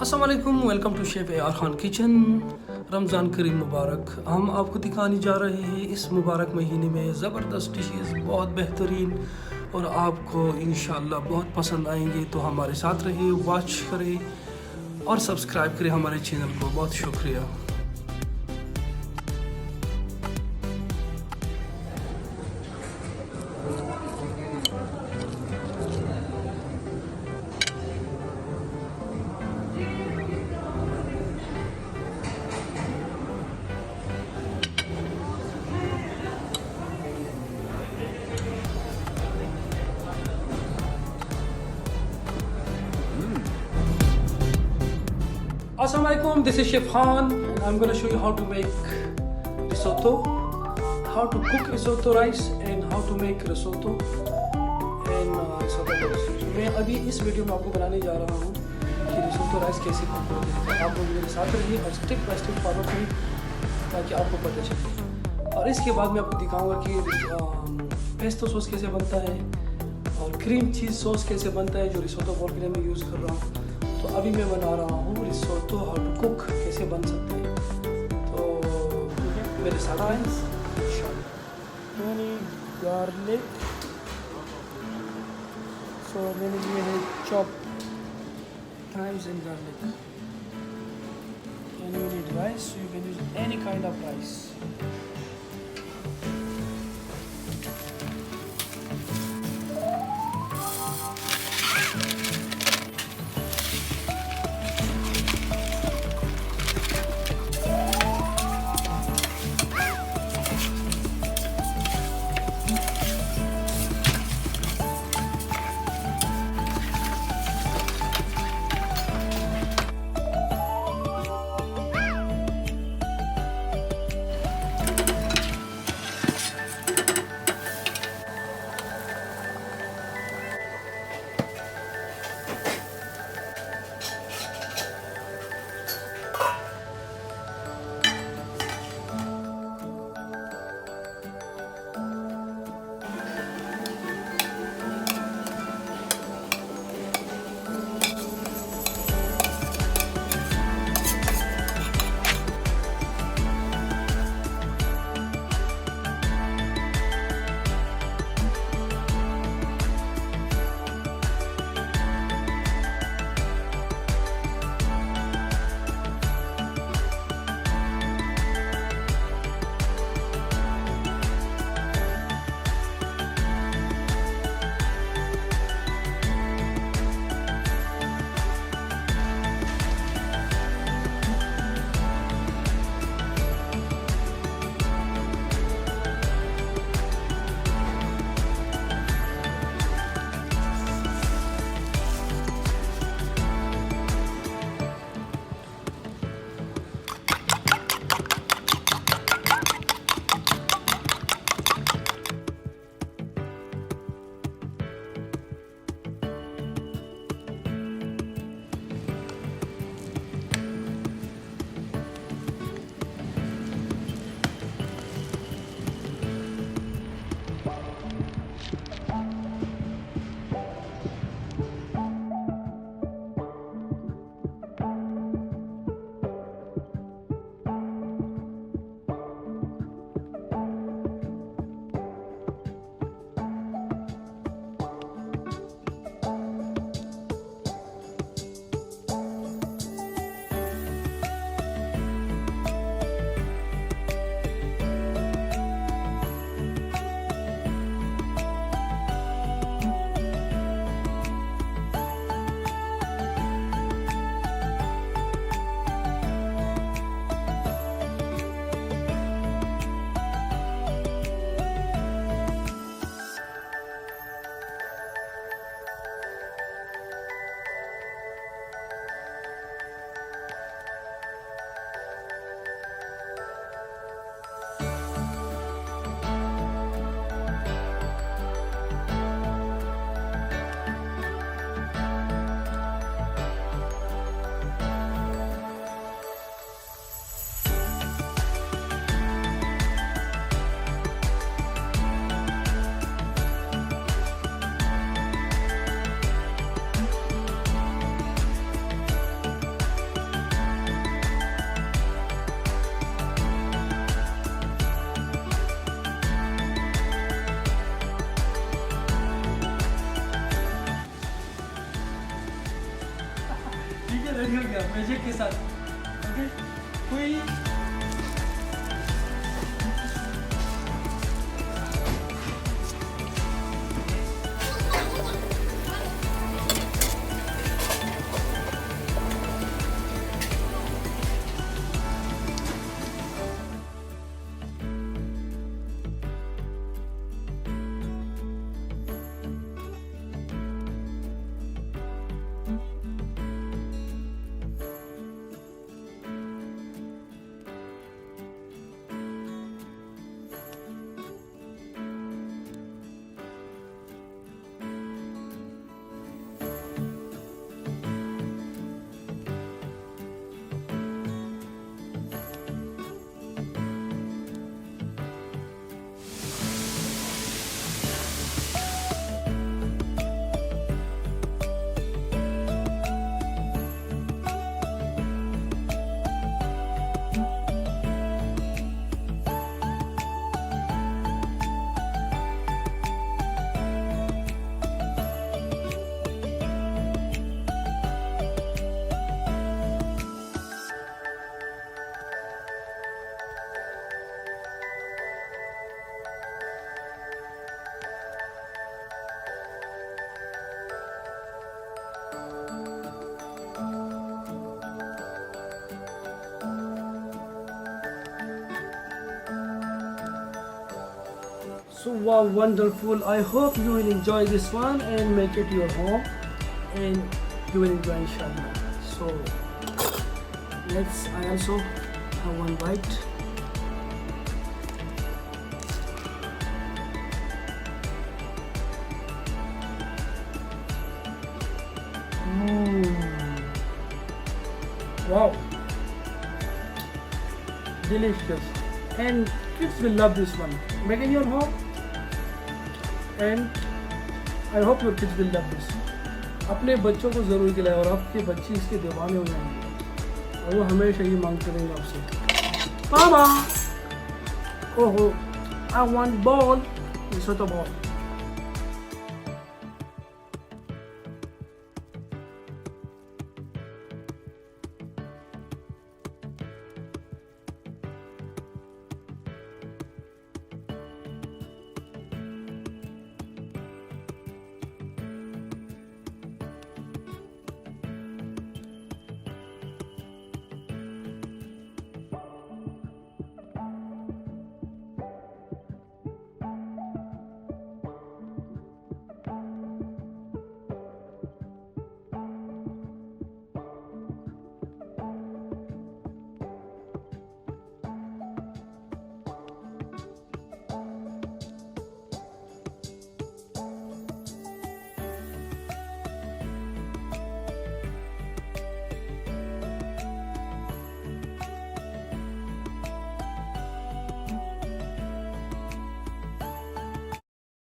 अस्सलाम वालेकुम, welcome to chef AR Khan kitchen. Ramzan करीम मुबारक। हम आपको दिखाने जा रहे हैं इस मुबारक महीने में ज़बरदस्त डिशेस, बहुत बेहतरीन, और आपको इंशाल्लाह बहुत पसंद आएंगे। तो हमारे साथ रहिए, वॉच करें और सब्सक्राइब करें हमारे चैनल को। बहुत शुक्रिया। Assalamualaikum, this is Chef Khan and I'm going to show you how to make risotto, how to cook risotto rice and how to make risotto and risotto balls. मैं अभी इस वीडियो में आपको बनाने जा रहा हूँ कि risotto rice कैसे कुक होते हैं। आप लोग मेरे साथ रहिए और स्टेप बाय स्टेप फॉलो करिए ताकि आपको पता चले। और इसके बाद मैं आपको दिखाऊंगा कि पेस्टो सॉस कैसे बनता है और क्रीम चीज़ सॉस कैसे बनता है जो risotto बॉल के लिए मैं यूज़ कर रहा हूँ। तो अभी मैं बना रहा हूँ रिसोटो, हाउ टू कुक, कैसे बन सकते हैं। तो मेरे साथ गार्लिक, सो मैंने लिए है chop thyme's and garlic, and you need rice, you can use any kind of rice. ये रेडी हो गया मैजिक के साथ। ओके कोई So wow, wonderful. I hope you will enjoy this one and make it your home and you will enjoy inshallah. So I also have one bite. Wow, delicious, and kids will love this one. Make in your home, and I hope your kids will love this. अपने बच्चों को ज़रूर खिलाएं और आपके बच्चे इसके दीवाने हो जाएंगे और वो हमेशा ये मांगते रहेंगे आपसे, मामा, ओहो, I want ball, risotto ball.